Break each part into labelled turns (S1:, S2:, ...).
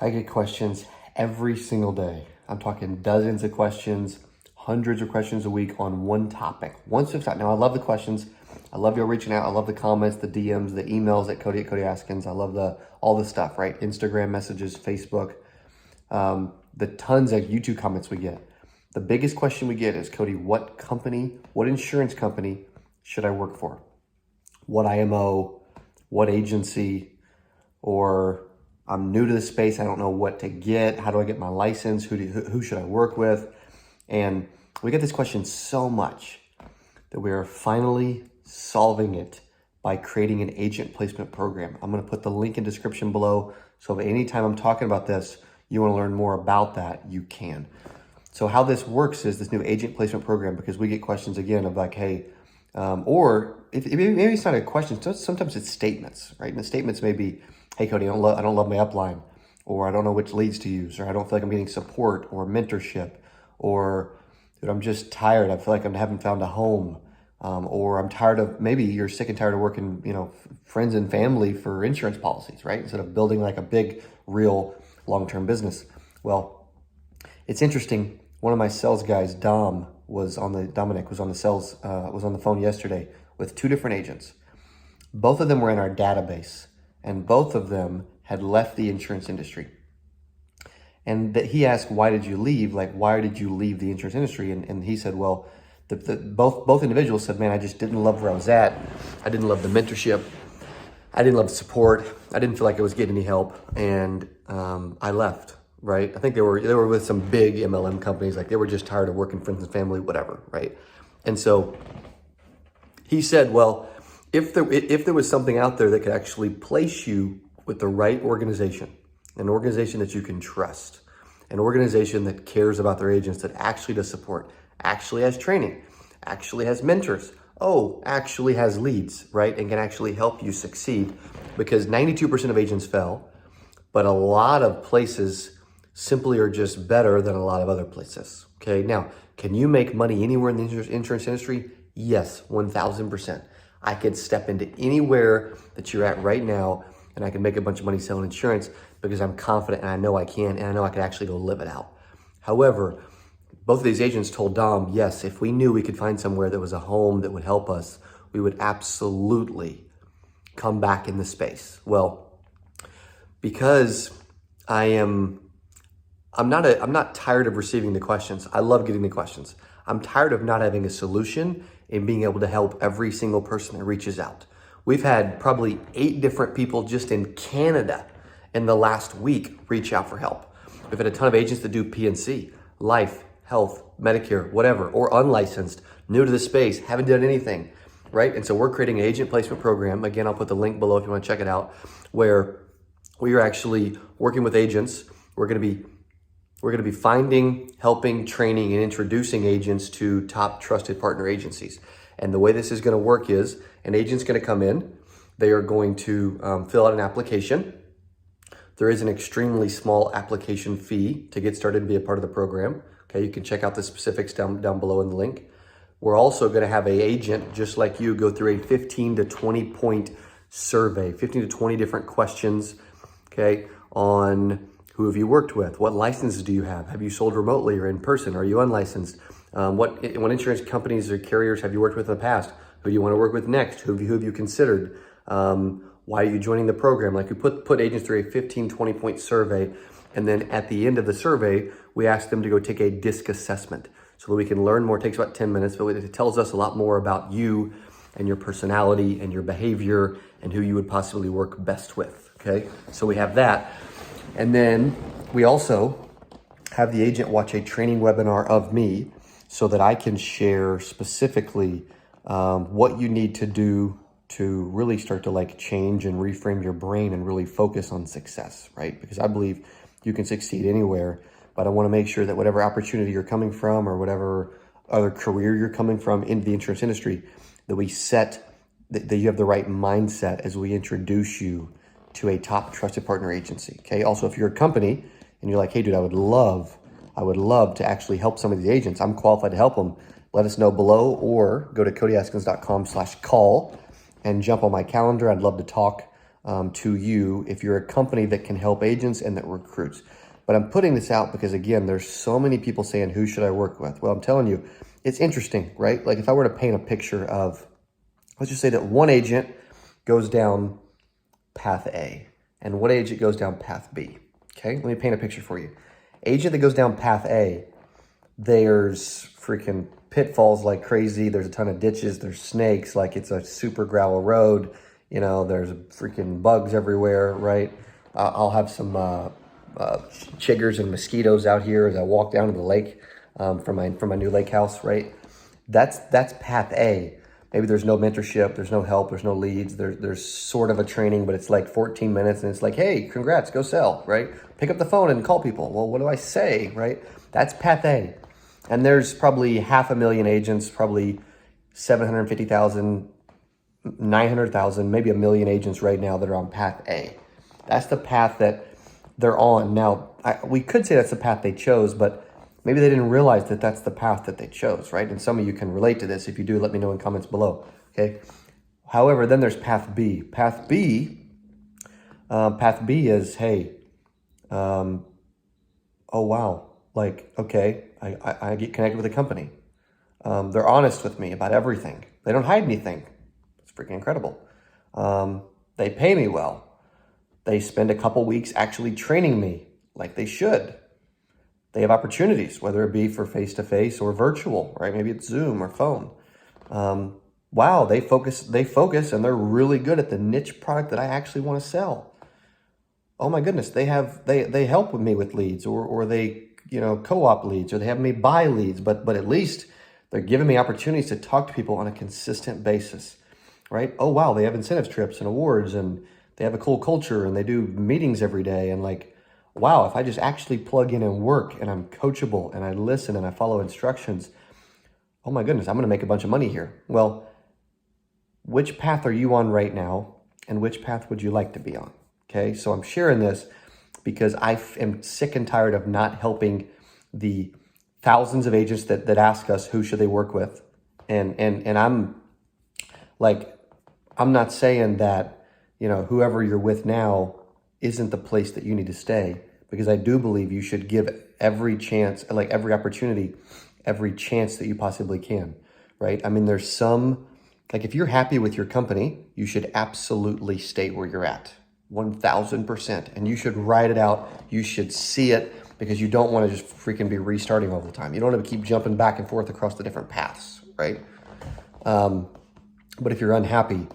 S1: I get questions every single day. I'm talking dozens of questions, hundreds of questions a week on one topic. One specific topic. Now, I love the questions. I love y'all reaching out. I love the comments, the DMs, the emails at Cody Askins. I love all the stuff, right? Instagram messages, Facebook, the tons of YouTube comments we get. The biggest question we get is, Cody, what insurance company should I work for? What IMO, what agency, or I'm new to the space, I don't know what to get. How do I get my license? Who should I work with? And we get this question so much that we are finally solving it by creating an agent placement program. I'm gonna put the link in description below. So if anytime I'm talking about this, you wanna learn more about that, you can. So how this works is this new agent placement program, because we get questions again of like, hey, or maybe it's not a question, sometimes it's statements, right? And the statements may be, hey, Cody, I don't love my upline, or I don't know which leads to use, or I don't feel like I'm getting support or mentorship, or dude, I'm just tired. I feel like I haven't found a home, or I'm tired of, maybe you're sick and tired of working, friends and family for insurance policies, right? Instead of building like a big, real long-term business. Well, it's interesting. One of my sales guys, Dominic was on the phone yesterday with two different agents. Both of them were in our database, and both of them had left the insurance industry. And he asked, why did you leave? Like, why did you leave the insurance industry? And he said, well, both individuals said, man, I just didn't love where I was at. I didn't love the mentorship. I didn't love the support. I didn't feel like I was getting any help. And I left, right? I think they were with some big MLM companies. Like, they were just tired of working friends and family, whatever, right? And so he said, well, if there was something out there that could actually place you with the right organization, an organization that you can trust, an organization that cares about their agents, that actually does support, actually has training, actually has mentors, actually has leads, right? And can actually help you succeed, because 92% of agents fail, but a lot of places simply are just better than a lot of other places, okay? Now, can you make money anywhere in the insurance industry? Yes, 1000%. I could step into anywhere that you're at right now, and I can make a bunch of money selling insurance, because I'm confident, and I know I can, and I know I could actually go live it out. However, both of these agents told Dom, yes, if we knew we could find somewhere that was a home that would help us, we would absolutely come back in the space. Well, because I'm not tired of receiving the questions. I love getting the questions. I'm tired of not having a solution and being able to help every single person that reaches out. We've had probably 8 different people just in Canada in the last week reach out for help. We've had a ton of agents that do PNC, life, health, Medicare, whatever, or unlicensed, new to the space, haven't done anything, right? And so we're creating an agent placement program. Again, I'll put the link below if you want to check it out, where we are actually working with agents. We're going to be finding, helping, training, and introducing agents to top trusted partner agencies. And the way this is going to work is an agent's going to come in. They are going to fill out an application. There is an extremely small application fee to get started and be a part of the program. Okay, you can check out the specifics down below in the link. We're also going to have an agent just like you go through a 15 to 20 point survey, 15 to 20 different questions, okay, on who have you worked with? What licenses do you have? Have you sold remotely or in person? Are you unlicensed? What insurance companies or carriers have you worked with in the past? Who do you want to work with next? Who have you considered? Why are you joining the program? Like, we put agents through a 15, 20 point survey. And then at the end of the survey, we ask them to go take a DISC assessment so that we can learn more. It takes about 10 minutes, but it tells us a lot more about you and your personality and your behavior and who you would possibly work best with, okay? So we have that. And then we also have the agent watch a training webinar of me so that I can share specifically what you need to do to really start to like change and reframe your brain and really focus on success, right? Because I believe you can succeed anywhere, but I want to make sure that whatever opportunity you're coming from or whatever other career you're coming from in the insurance industry, that you have the right mindset as we introduce you to a top trusted partner agency, okay? Also, if you're a company and you're like, hey dude, I would love to actually help some of these agents, I'm qualified to help them, let us know below, or go to codyaskins.com/call and jump on my calendar. I'd love to talk to you if you're a company that can help agents and that recruits. But I'm putting this out because, again, there's so many people saying, who should I work with? Well, I'm telling you, it's interesting, right? Like if I were to paint a picture of, let's just say that one agent goes down path A and one agent goes down path B. Okay, let me paint a picture for you. Agent that goes down path A, there's freaking pitfalls like crazy. There's a ton of ditches. There's snakes, like it's a super gravel road. You know, there's freaking bugs everywhere, right? I'll have some chiggers and mosquitoes out here as I walk down to the lake from my new lake house, right? That's path A. Maybe there's no mentorship, there's no help, there's no leads, there's sort of a training, but it's like 14 minutes and it's like, hey, congrats, go sell, right? Pick up the phone and call people. Well, what do I say, right? That's path A. And there's probably 500,000 agents, probably 750,000, 900,000, maybe 1 million agents right now that are on path A. That's the path that they're on. Now, we could say that's the path they chose, but maybe they didn't realize that that's the path that they chose, right? And some of you can relate to this. If you do, let me know in comments below, okay? However, then there's path B. Path B is, hey, oh, wow. Like, okay, I get connected with a company. They're honest with me about everything. They don't hide anything. It's freaking incredible. They pay me well. They spend a couple weeks actually training me like they should. They have opportunities, whether it be for face-to-face or virtual, right? Maybe it's Zoom or phone. Wow, they focus, and they're really good at the niche product that I actually want to sell. Oh my goodness, they help with me with leads, or they, co-op leads, or they have me buy leads, but at least they're giving me opportunities to talk to people on a consistent basis, right? Oh wow, they have incentives trips and awards, and they have a cool culture, and they do meetings every day, and like, wow, if I just actually plug in and work and I'm coachable and I listen and I follow instructions, oh my goodness, I'm going to make a bunch of money here. Well, which path are you on right now and which path would you like to be on? Okay, so I'm sharing this because I am sick and tired of not helping the thousands of agents that ask us who should they work with. And I'm like, I'm not saying that, whoever you're with now isn't the place that you need to stay, because I do believe you should give every chance, like every opportunity, every chance that you possibly can, right? I mean, there's some, like if you're happy with your company, you should absolutely stay where you're at, 1000%. And you should write it out. You should see it, because you don't want to just freaking be restarting all the time. You don't want to keep jumping back and forth across the different paths, right? But if you're unhappy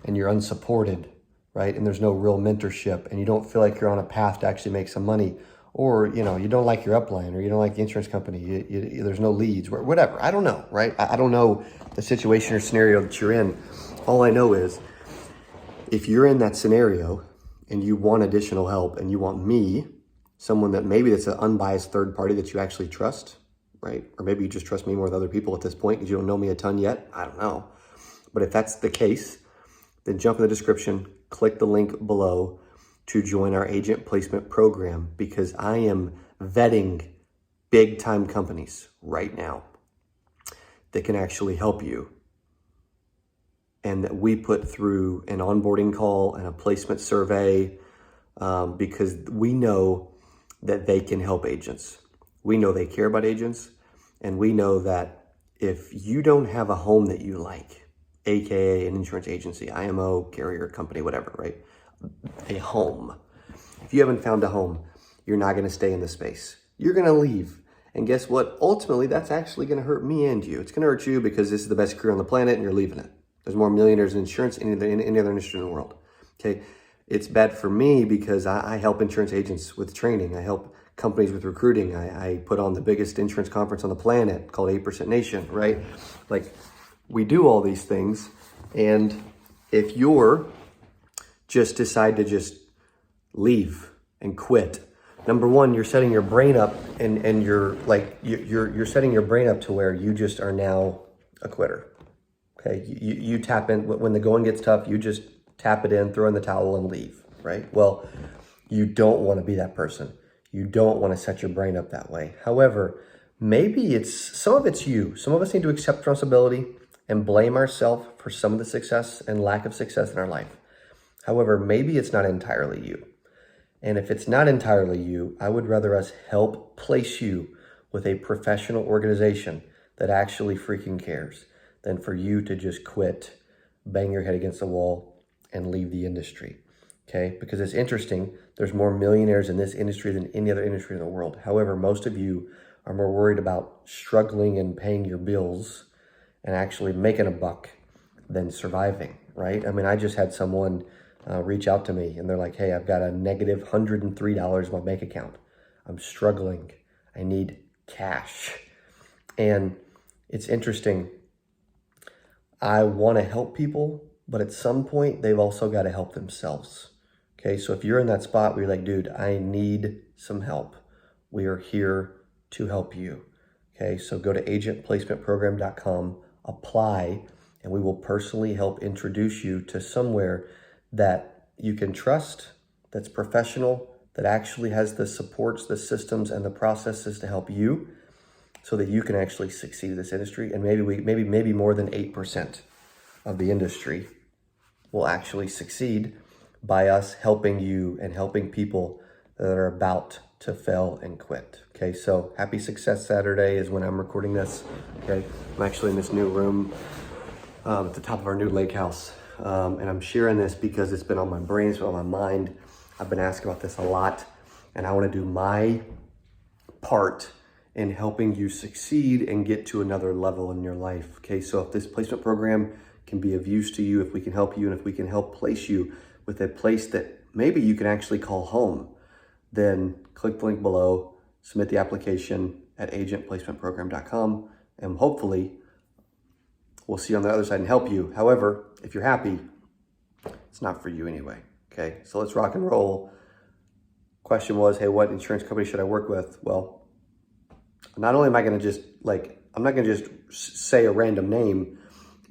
S1: and you're unsupported, right, and there's no real mentorship, and you don't feel like you're on a path to actually make some money, or you don't like your upline, or you don't like the insurance company, there's no leads, whatever. I don't know, right? I don't know the situation or scenario that you're in. All I know is if you're in that scenario and you want additional help and you want me, someone that maybe that's an unbiased third party that you actually trust, right? Or maybe you just trust me more than other people at this point because you don't know me a ton yet. I don't know. But if that's the case, then jump in the description, click the link below to join our agent placement program, because I am vetting big time companies right now that can actually help you, and that we put through an onboarding call and a placement survey, because we know that they can help agents. We know they care about agents, and we know that if you don't have a home that you like, AKA an insurance agency, IMO, carrier, company, whatever, right? A home. If you haven't found a home, you're not going to stay in the space. You're going to leave. And guess what? Ultimately, that's actually going to hurt me and you. It's going to hurt you because this is the best career on the planet and you're leaving it. There's more millionaires in insurance than any other industry in the world. Okay. It's bad for me because I help insurance agents with training. I help companies with recruiting. I put on the biggest insurance conference on the planet called 8% Nation, right? Like, we do all these things, and if you're just decide to just leave and quit, number one, you're setting your brain up, and you're setting your brain up to where you just are now a quitter. Okay, you tap in when the going gets tough. You just tap it in, throw in the towel, and leave. Right? Well, you don't want to be that person. You don't want to set your brain up that way. However, maybe some of it's you. Some of us need to accept responsibility and blame ourselves for some of the success and lack of success in our life. However, maybe it's not entirely you. And if it's not entirely you, I would rather us help place you with a professional organization that actually freaking cares than for you to just quit, bang your head against the wall, and leave the industry. Okay? Because it's interesting, there's more millionaires in this industry than any other industry in the world. However, most of you are more worried about struggling and paying your bills and actually making a buck than surviving, right? I mean, I just had someone reach out to me and they're like, hey, I've got a negative $103 in my bank account. I'm struggling. I need cash. And it's interesting. I want to help people, but at some point they've also got to help themselves. Okay, so if you're in that spot where you're like, dude, I need some help, we are here to help you. Okay, so go to agentplacementprogram.com, apply, and we will personally help introduce you to somewhere that you can trust, that's professional, that actually has the supports, the systems, and the processes to help you so that you can actually succeed in this industry. And maybe more than 8% of the industry will actually succeed by us helping you and helping people that are about to fail and quit. Okay, so happy Success Saturday is when I'm recording this. Okay, I'm actually in this new room at the top of our new lake house. And I'm sharing this because it's been on my brain, it's been on my mind. I've been asked about this a lot, and I want to do my part in helping you succeed and get to another level in your life. Okay, so if this placement program can be of use to you, if we can help you, and if we can help place you with a place that maybe you can actually call home, then click the link below, submit the application at agentplacementprogram.com, and hopefully we'll see you on the other side and help you. However, if you're happy, it's not for you anyway. Okay, so let's rock and roll. Question was, hey, what insurance company should I work with? Well, not only am I going to just I'm not going to just say a random name,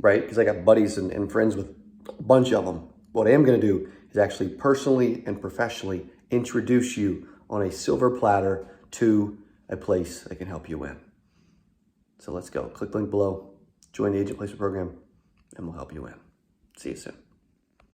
S1: right? Because I got buddies and friends with a bunch of them. What I am going to do is actually personally and professionally introduce you on a silver platter to a place that can help you win. So let's go. Click the link below, join the Agent Placement Program, and we'll help you win. See you soon.